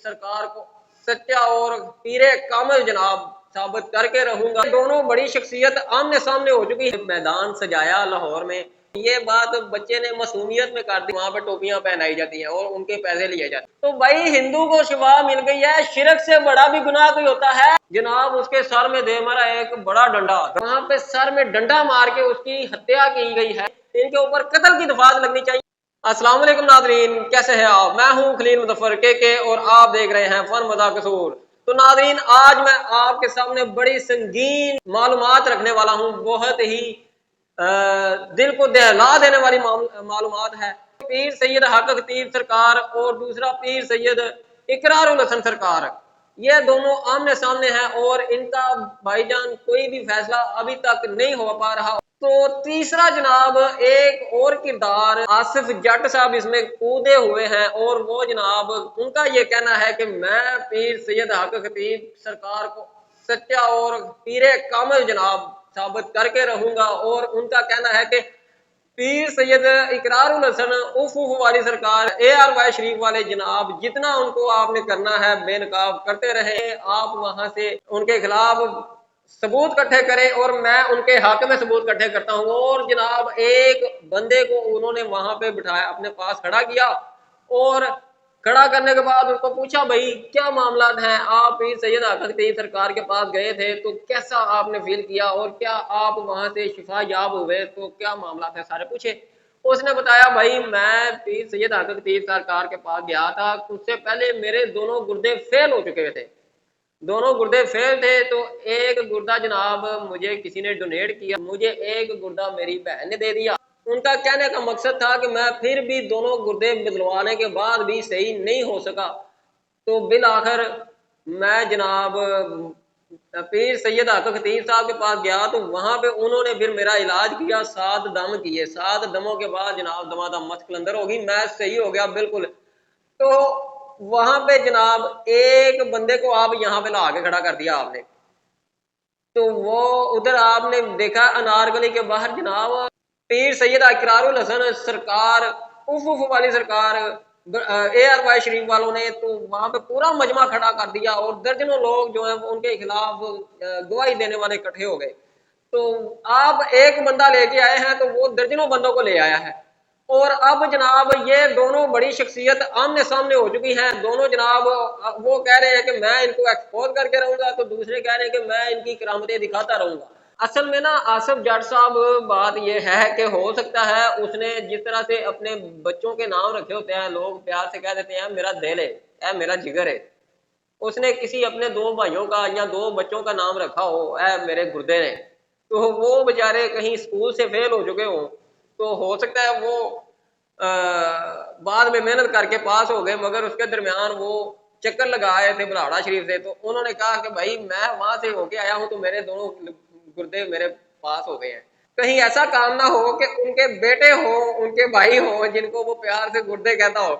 सरकार को सच्चा और पीरे कामिल जनाब साबित करके रहूंगा। दोनों बड़ी शख्सियत आमने सामने हो चुकी है। मैदान सजाया लाहौर में, ये बात बच्चे ने मासूमियत में कर दी। वहां पे टोपियां पहनाई जाती हैं और उनके पैसे लिए जाते हैं। तो भाई हिंदू को शिफा मिल गई है। शिरक से बड़ा भी गुनाह कोई होता है जनाब, उसके सर में दे मारा एक बड़ा डंडा, वहां पे सर में डंडा मार के उसकी हत्या की गई है। इनके ऊपर कत्ल की दफात लगनी चाहिए। अस्सलाम वालेकुम नादरीन, कैसे हैं आप? मैं हूं खलील मुजफ्फर के और आप देख रहे हैं फन मज़ाक कसूर। तो नादरीन, आज मैं आपके सामने बड़ी संगीन मालूमात रखने वाला हूं। बहुत ही दिल को दहला देने वाली मालूमात है। पीर सैयद हक खतीब सरकार और दूसरा पीर सैयद इकरारुल हसन सरकार, ये दोनों आमने सामने हैं और इनका भाईजान कोई भी फैसला अभी तक नहीं हो पा रहा। तो तीसरा जनाब एक और किरदार आसिफ जट साहब इसमें कूदे हुए हैं और वो जनाब उनका ये कहना है कि मैं पीर सैयद हक खतीब सरकार को सच्चा और पीरे कामिल जनाब साबित करके रहूंगा। और उनका कहना है कि पीर सैयद इकरारुल हसन उफ वाली सरकार, ARY शरीफ वाले जनाब, जितना उनको आपने करना है बेनकाब करते रहे। आप वहां से उनके खिलाफ सबूत इकट्ठे करें और मैं उनके हक में सबूत इकट्ठे करता हूँ। और जनाब एक बंदे को उन्होंने वहां पे बिठाया, अपने पास खड़ा किया और खड़ा करने के बाद उनको पूछा, भाई क्या मामला हैं? आप पीर सैयद हक खतीब सरकार के पास गए थे तो कैसा आपने फील किया और क्या आप वहां से शिफा याब हुए? तो क्या मामला है सारे पूछे। उसने बताया, भाई मैं पीर सैयद हक खतीब सरकार के पास गया था, उससे पहले मेरे दोनों गुर्दे फेल हो चुके थे, दोनों गुर्दे फेल थे। तो एक गुर्दा जनाब मुझे किसी ने डोनेट किया, मुझे एक गुर्दा मेरी बहन ने दे दिया। उनका कहने का मकसद था कि मैं फिर भी दोनों गुर्दे बदलवाने के बाद भी सही नहीं हो सका। तो बिल आखिर मैं जनाब पीर सैयद हक खतीब साहब के पास गया तो वहां पे उन्होंने फिर मेरा इलाज किया, 7 दम किए। 7 दमों के बाद जनाब दमादम मस्क अंदर होगी, मैं सही हो गया बिल्कुल। तो वहां पे जनाब एक बंदे को आप यहाँ पे ला के खड़ा कर दिया आपने। तो वो उधर आपने देखा अनारकली के बाहर जनाब पीर सैयद इकरारुल हसन सरकार उफ वाली सरकार, ARY शरीफ वालों ने तो वहां पे पूरा मजमा खड़ा कर दिया और दर्जनों लोग जो है उनके खिलाफ गवाही देने वाले इकट्ठे हो गए। तो आप एक बंदा लेके आए हैं तो वो दर्जनों बंदों को ले आया है। और अब जनाब ये दोनों बड़ी शख्सियत आमने सामने हो चुकी हैं। दोनों जनाब वो कह रहे हैं कि मैं इनको एक्सपोज करके रहूंगा, तो दूसरे कह रहे हैं कि मैं इनकी करामतें दिखाता रहूंगा। असल में ना आसिफ जट साहब, बात यह है कि हो सकता है उसने जिस तरह से अपने बच्चों के नाम रखे होते हैं, लोग प्यार से कह देते हैं मेरा दिल है, मेरा जिगर है, उसने किसी अपने 2 भाइयों का या 2 बच्चों का नाम रखा हो मेरे गुर्दे ने, तो वो बेचारे कहीं स्कूल से फेल हो चुके हों, तो हो सकता है वो बाद में मेहनत करके पास हो गए, मगर उसके दरमियान वो चक्कर लगा आए थे बल्हाड़ा शरीफ से। तो उन्होंने कहा कि भाई मैं वहां से होके आया हूं तो मेरे दोनों गुर्दे मेरे पास हो गए हैं। कहीं ऐसा काम ना हो कि उनके बेटे हो, उनके भाई हो, जिनको वो प्यार से गुर्दे कहता हो।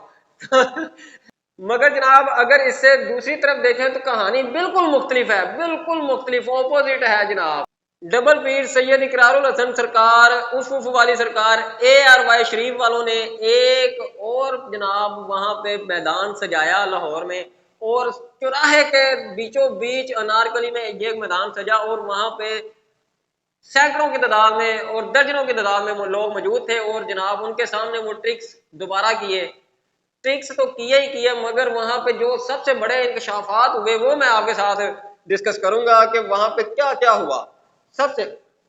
मगर जनाब अगर इससे दूसरी तरफ देखें तो कहानी बिल्कुल मुख्तलिफ है, बिल्कुल मुख्तलिफ ऑपोजिट है जनाब। डबल पीर सैयद इकरारुल हसन सरकार उफ वाली सरकार, ARY शरीफ वालों ने एक और जनाब वहां पे मैदान सजाया लाहौर में और चौराहे के बीचों बीच अनारकली में एक मैदान सजा और वहां पे सैकड़ों की तादाद में और दर्जनों की तादाद में वो लोग मौजूद थे। और जनाब उनके सामने वो ट्रिक्स दोबारा किए, ट्रिक्स तो किए ही किए, मगर वहां पे जो सबसे बड़े इंकशाफात हुए वो मैं आपके साथ डिस्कस करूंगा कि वहां पे क्या क्या हुआ। सबसे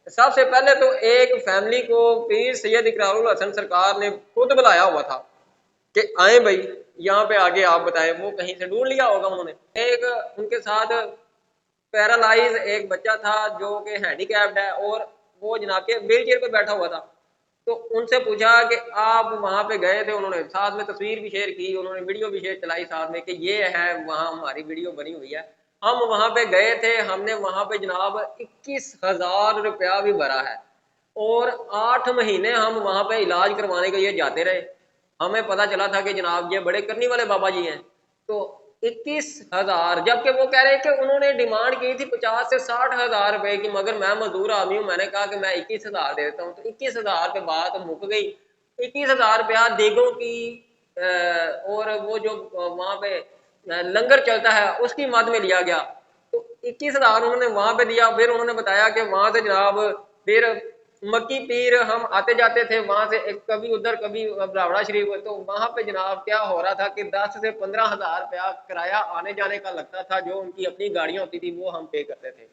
सबसे पहले तो एक फैमिली को पीर सैयद इकरारुल हसन सरकार ने खुद बुलाया हुआ था कि आए भाई यहाँ पे आगे आप बताएं। वो कहीं से ढूंढ लिया होगा उन्होंने। एक उनके साथ पैरालाइज एक बच्चा था जो कि हैंडीकैप्ड है और वो जनाब के व्हील चेयर पे बैठा हुआ था। तो उनसे पूछा कि आप वहां पे गए थे, उन्होंने साथ में तस्वीर भी शेयर की, उन्होंने वीडियो भी शेयर चलाई साथ में कि ये है वहां हमारी वीडियो बनी हुई है, हम वहां पे गए थे, हमने वहां पे जनाब 21,000 रुपया भी भरा है और 8 महीने हम वहां पे इलाज करवाने के लिए जाते रहे। हमें पता चला था कि जनाब ये बड़े करनी वाले बाबा जी हैं। तो 21,000, जबकि वो कह रहे हैं कि उन्होंने डिमांड की थी 50 से 60,000 रुपए की, मगर मैं मजदूर आदमी हूँ, मैंने कहा कि मैं 21,000 दे देता हूँ। तो 21,000 पे बात मुक गई। 21,000 रुपया देगों की और वो जो वहां पे लंगर चलता है उसकी मद में लिया गया। तो 21,000 उन्होंने वहां पे दिया। फिर उन्होंने बताया कि वहां से जनाब फिर मक्की पीर हम आते जाते थे वहां से, एक कभी उधर कभी बरावड़ा शरीफ, तो वहां पे जनाब क्या हो रहा था कि 10 से 15,000 रुपया किराया आने जाने का लगता था, जो उनकी अपनी गाड़ियां होती थी वो हम पे करते थे।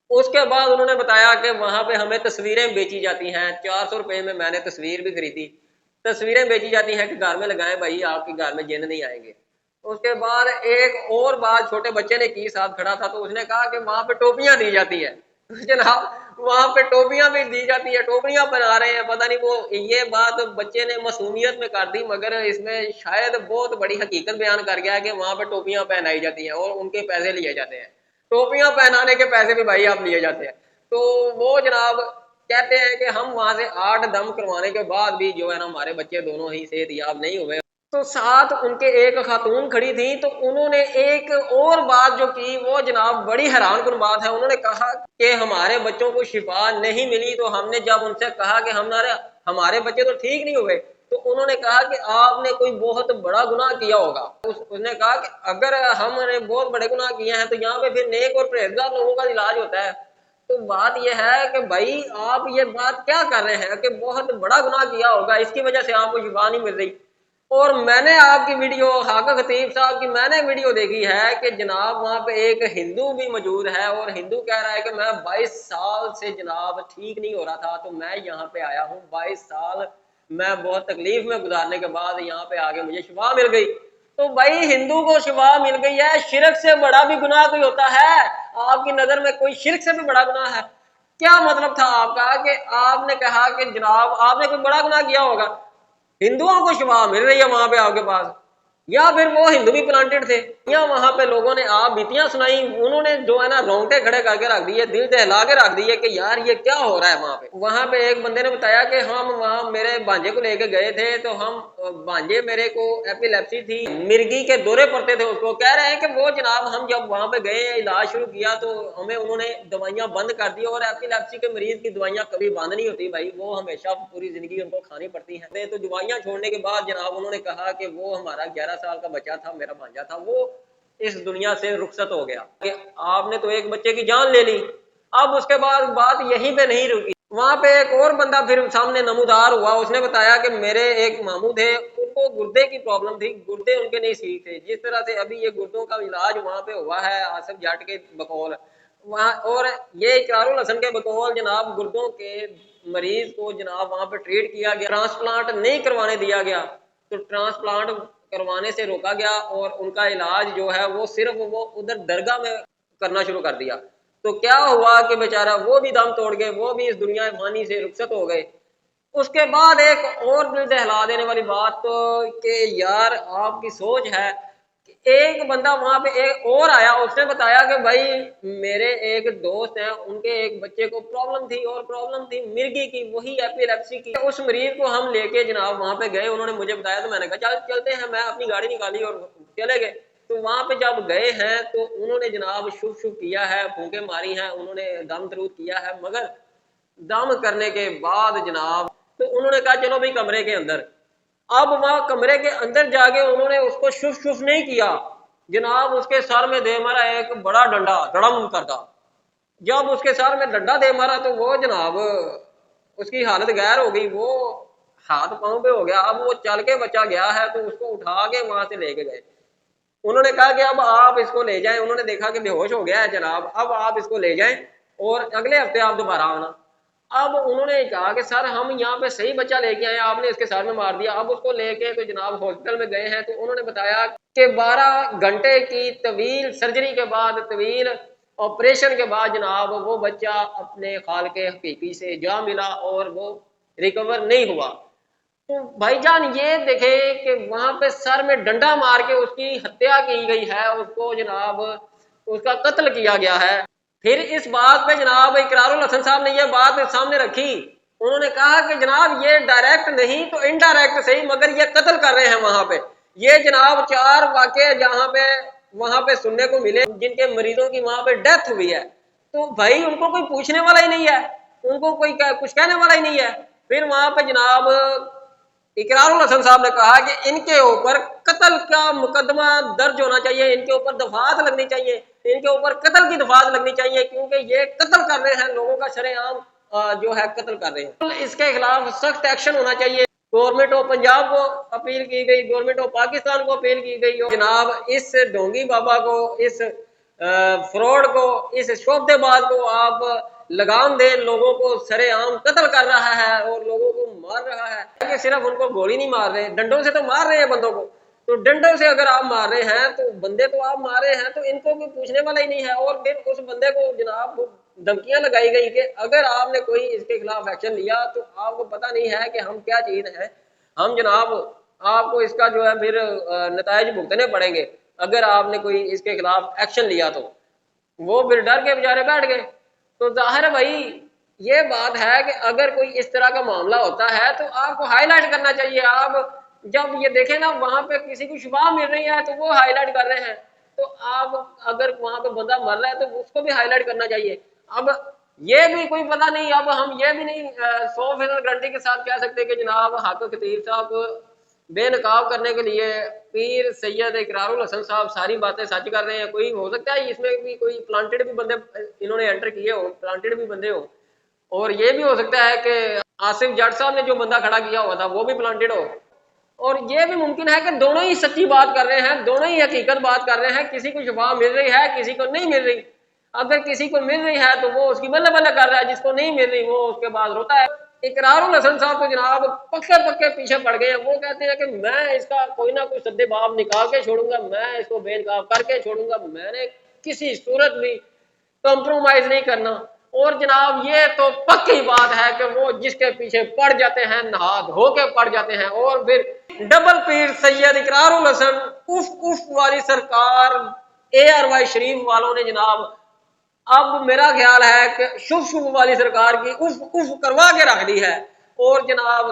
उसके बाद उन्होंने बताया कि वहां पे हमें तस्वीरें बेची जाती हैं, 400 रुपए में मैंने तस्वीर भी खरीदी। तस्वीरें बेची जाती हैं कि घर में लगाएं भाई, आपके घर में जिन नहीं आएंगे। उसके बाद एक और बात छोटे बच्चे ने की, साथ खड़ा था, तो उसने कहा कि वहां पे टोपियां दी जाती है। जनाब वहां पे टोपियां भी दी जाती है, टोपियां पहना रहे हैं, पता नहीं वो, ये बात बच्चे ने मासूमियत में कर दी, मगर इसमें शायद बहुत बड़ी हकीकत बयान कर गया है कि वहां पे टोपियां पहनाई जाती हैं और उनके पैसे लिए जाते हैं। टोपियां पहनाने के पैसे भी भाई आप लिए जाते हैं। तो वो जनाब कहते हैं कि हम वहां से 8 दम करवाने के बाद भी जो है ना हमारे बच्चे दोनों ही सेहतयाब नहीं हुए। तो साथ उनके एक खातून खड़ी थी, तो उन्होंने एक और बात जो की वो जनाब बड़ी हैरान कुन बात है। उन्होंने कहा कि हमारे बच्चों को शिफा नहीं मिली, तो हमने जब उनसे कहा कि हमारे बच्चे तो ठीक नहीं हुए, तो उन्होंने कहा कि आपने कोई बहुत बड़ा गुनाह किया होगा। उसने कहा कि अगर हमने बहुत बड़े गुनाह किए हैं तो यहाँ पे फिर नेक और परहेजगार लोगों का इलाज होता है। तो बात यह है कि भाई आप ये बात क्या कर रहे हैं कि बहुत बड़ा गुनाह किया होगा, इसकी वजह से आपको शिफा नहीं मिल रही। और मैंने आपकी वीडियो, हाका खतीब साहब की मैंने वीडियो देखी है कि जनाब वहां पे एक हिंदू भी मौजूद है और हिंदू कह रहा है कि मैं 22 साल से जनाब ठीक नहीं हो रहा था, तो मैं यहाँ पे आया हूँ, 22 साल मैं बहुत तकलीफ में गुजारने के बाद यहाँ पे आके मुझे शिफा मिल गई। तो भाई हिंदू को शिफा मिल गई है, शिरक से बड़ा भी गुनाह कोई होता है? आपकी नजर में कोई शिरक से भी बड़ा गुनाह है? क्या मतलब था आपका कि आपने कहा कि जनाब आपने कोई बड़ा गुनाह किया होगा, हिंदुओं को शिफा मिल रही है वहां पे आपके पास, या फिर वो हिंदू भी प्लांटेड थे? या वहां पे लोगों ने आप बीतियां सुनाई, उन्होंने जो है ना रोंगटे खड़े करके रख दिए, दिल दहला के रख दिए कि यार ये क्या हो रहा है वहां पे एक बंदे ने बताया कि हम वहां मेरे भांजे को लेके गए थे, तो हम भांजे मेरे को एपिलेप्सी थी, मिर्गी के दौरे पड़ते थे उसको। कह रहे हैं कि वो जनाब हम जब वहां पे गए इलाज शुरू किया तो हमें उन्होंने दवाइयां बंद कर दी, और एपिलेप्सी के मरीज की दवाइयां कभी बंद नहीं होती भाई, वो हमेशा पूरी जिंदगी उनको खानी पड़ती है। तो दवाइयां छोड़ने के बाद जनाब उन्होंने कहा कि वो हमारा 11 साल का बच्चा था, मेरा भांजा था, वो इस दुनिया से रुखसत हो गया कि आपने तो एक बच्चे की जान ले ली। अब उसके बाद बात यहीं पे नहीं रुकी, वहां पे एक और बंदा फिर सामने नमूदार हुआ। उसने बताया कि मेरे एक मामू थे, उनको गुर्दे की प्रॉब्लम थी, गुर्दे उनके नहीं सही थे, जिस तरह से अभी ये गुर्दों का इलाज वहां पे हुआ है आसिफ जाट के बकौल वहां, और ये इकरारुल हसन के बकौल जनाब गुर्दों के मरीज को जनाब वहां पे ट्रीट किया गया, ट्रांसप्लांट नहीं करवाने दिया गया, तो ट्रांसप्लांट करवाने से रोका गया और उनका इलाज जो है वो सिर्फ वो उधर दरगाह में करना शुरू कर दिया। तो क्या हुआ कि बेचारा वो भी दम तोड़ गए, वो भी इस दुनिया फानी से रुखसत हो गए। उसके बाद एक और दिल दहला देने वाली बात तो कि यार आपकी सोच है कि एक बंदा वहां पे एक और आया, उसने बताया कि भाई मेरे एक दोस्त हैं, उनके एक बच्चे को प्रॉब्लम थी, और प्रॉब्लम थी मिर्गी की, वही एपिलेप्सी की। उस मरीज को हम लेके जनाब वहां पे गए, उन्होंने मुझे बताया, तो मैंने कहा चल चलते हैं, मैं अपनी गाड़ी निकाली और चले गए। तो वहां पे जब गए हैं तो उन्होंने जनाब शुभ शुभ किया है, फूंके मारी हैं, उन्होंने दम दरूद किया है, मगर दम करने के बाद जनाब तो उन्होंने कहा चलो भाई कमरे के अंदर। अब वहां कमरे के अंदर जाके उन्होंने उसको शुभ शुभ नहीं किया जनाब, उसके सर में दे मारा एक बड़ा डंडा धड़म करता। जब उसके सर में डंडा दे मारा तो वो जनाब उसकी हालत गैर हो गई, वो हाथ पांव पे हो गया। अब वो चल के बचा गया है, तो उसको उठा के वहां से लेके गए। उन्होंने कहा कि अब आप इसको ले जाएं, उन्होंने देखा कि बेहोश हो गया है जनाब, अब आप इसको ले जाएं और अगले हफ्ते आप दोबारा आना। अब उन्होंने कहा कि सर हम यहाँ पे सही बच्चा लेके आए, आपने इसके सर में मार दिया। अब उसको लेके तो जनाब हॉस्पिटल में गए हैं, तो उन्होंने बताया कि 12 घंटे की तवील सर्जरी के बाद, तवील ऑपरेशन के बाद जनाब वो बच्चा अपने खाल के हकीकी से जा मिला और वो रिकवर नहीं हुआ। तो भाईजान ये देखे कि वहां पे सर में डंडा मार के उसकी हत्या की गई है, उसको जनाब उसका कत्ल किया गया है। फिर इस बात पे जनाब इकरारुल हसन साहब ने ये बात सामने रखी, उन्होंने कहा कि जनाब ये डायरेक्ट नहीं तो इनडायरेक्ट सही, मगर ये कत्ल कर रहे हैं वहां पे। ये जनाब 4 वाकये जहां पे वहां पे सुनने को मिले जिनके मरीजों की वहां पे डेथ हुई है, तो भाई उनको कोई पूछने वाला ही नहीं है, उनको कोई कुछ कहने वाला ही नहीं है। फिर वहां पे जनाब इकरारुल हसन साहब ने कहा कि इनके ऊपर कत्ल का मुकदमा दर्ज होना चाहिए, इनके ऊपर दफात लगनी चाहिए, इनके ऊपर कत्ल की दफात लगनी चाहिए, क्योंकि ये कत्ल कर रहे हैं, लोगों का शरेआम जो है कत्ल कर रहे हैं। इसके खिलाफ सख्त एक्शन होना चाहिए। गवर्नमेंट ऑफ पंजाब को अपील की गई, गवर्नमेंट ऑफ पाकिस्तान को अपील की गई, जनाब इस ढोंगी बाबा को, इस फ्रॉड को, इस शोबदेबाज को आप लगाम दे, लोगों को सरेआम कत्ल कर रहा है और लोगों को मार रहा है। कि सिर्फ उनको गोली नहीं मार रहे, डंडों से तो मार रहे हैं बंदों को। तो डंडों से अगर आप मार रहे हैं तो बंदे तो आप मार रहे हैं, तो इनको कोई पूछने वाला ही नहीं है। और फिर उस बंदे को जनाब धमकियां लगाई गई कि अगर आपने कोई इसके खिलाफ एक्शन लिया तो आपको पता नहीं है कि हम क्या चीज है, हम जनाब आपको इसका जो है फिर नतायज भुगतने पड़ेंगे अगर आपने कोई इसके खिलाफ एक्शन लिया। तो वो फिर डर के बेचारे बैठ गए। तो जाहिर है भाई ये बात है कि अगर कोई इस तरह का मामला होता है तो आपको हाईलाइट करना चाहिए। आप जब ये देखें ना वहां पे किसी को शुबा मिल रही है तो वो हाईलाइट कर रहे हैं, तो आप अगर वहां पे बंदा मर रहा है तो उसको भी हाईलाइट करना चाहिए। अब ये भी कोई पता नहीं, अब हम ये भी नहीं 100% गारंटी के साथ कह सकते कि जनाब हाकिम खतीब साहब बेनकाब करने के लिए पीर सैयद इकरारुल हसन साहब सारी बातें सच कर रहे हैं। कोई हो सकता है इसमें भी कोई प्लांटेड भी बंदे इन्होंने एंटर किए हो, प्लांटेड भी बंदे हो, और ये भी हो सकता है कि आसिफ जट साहब ने जो बंदा खड़ा किया हुआ था वो भी प्लांटेड हो। और ये भी मुमकिन है कि दोनों ही सच्ची बात कर रहे हैं, दोनों ही हकीकत बात कर रहे हैं, किसी को शफा मिल रही है, किसी को नहीं मिल रही। अगर किसी को मिल रही है तो वो उसकी बल्ले बल्ले कर रहा है, जिसको नहीं मिल रही वो उसके बाद रोता है। इकरारुल हसन साहब तो जनाब पक्के पक्के पीछे पड़ गए हैं। वो कहते हैं कि मैं इसका कोई ना कोई सद्देबाब निकाल के छोड़ूंगा, मैं इसको बेनकाब करके छोड़ूंगा, मैंने किसी सूरत भी कॉम्प्रोमाइज नहीं करना। और जनाब ये तो पक्की बात है कि वो जिसके पीछे पड़ जाते हैं नहा धो के पड़ जाते हैं। और फिर डबल पीर सैयद इकरारुल हसन उफ उफ वाली सरकार ARY शरीफ वालों ने जनाब अब मेरा ख्याल है कि शुभ शुभ वाली सरकार की उफ उफ करवा के रख दी है और जनाब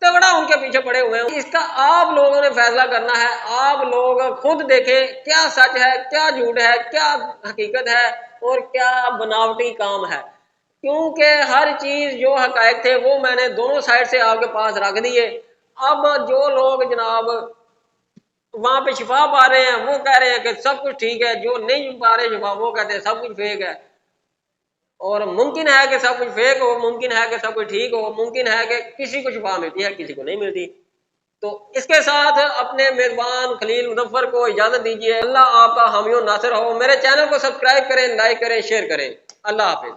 तगड़ा उनके पीछे पड़े हुए हैं। इसका आप लोगों ने फैसला करना है, आप लोग खुद देखें क्या सच है, क्या झूठ है, क्या हकीकत है और क्या बनावटी काम है। क्योंकि हर चीज जो हकायक थे वो मैंने दोनों साइड से आपके पास रख दिए। अब जो लोग जनाब वहां पे शिफा पा रहे हैं वो कह रहे हैं कि सब कुछ ठीक है, जो नहीं पा रहे शिफा वो कहते हैं सब कुछ फेक है। और मुमकिन है कि सब कुछ फेक हो, मुमकिन है कि सब कुछ ठीक हो, मुमकिन है कि किसी को शिफा मिलती है किसी को नहीं मिलती। तो इसके साथ अपने मेजबान खलील मुजफ्फर को इजाजत दीजिए। अल्लाह आपका हामियो नासिर हो। मेरे चैनल को सब्सक्राइब करें, लाइक करें, शेयर करें। अल्लाह हाफिज।